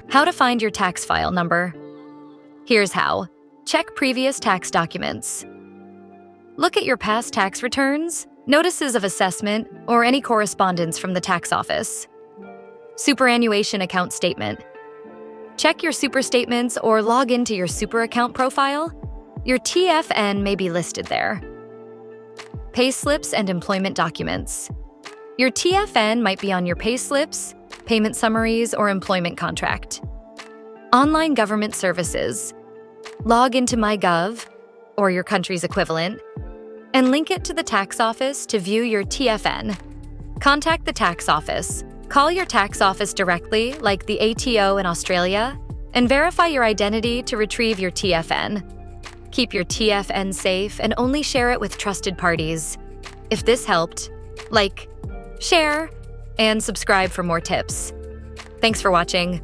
How to find your tax file number. Here's how. Check previous tax documents. Look at your past tax returns, notices of assessment, or any correspondence from the tax office. Superannuation account statement. Check your super statements or log into your super account profile. Your TFN may be listed there. Payslips and employment documents. Your TFN might be on your payslips, payment summaries, or employment contract. Online government services. Log into MyGov, or your country's equivalent, and link it to the tax office to view your TFN. Contact the tax office. Call your tax office directly, like the ATO in Australia, and verify your identity to retrieve your TFN. Keep your TFN safe and only share it with trusted parties. If this helped, like, share, and subscribe for more tips. Thanks for watching.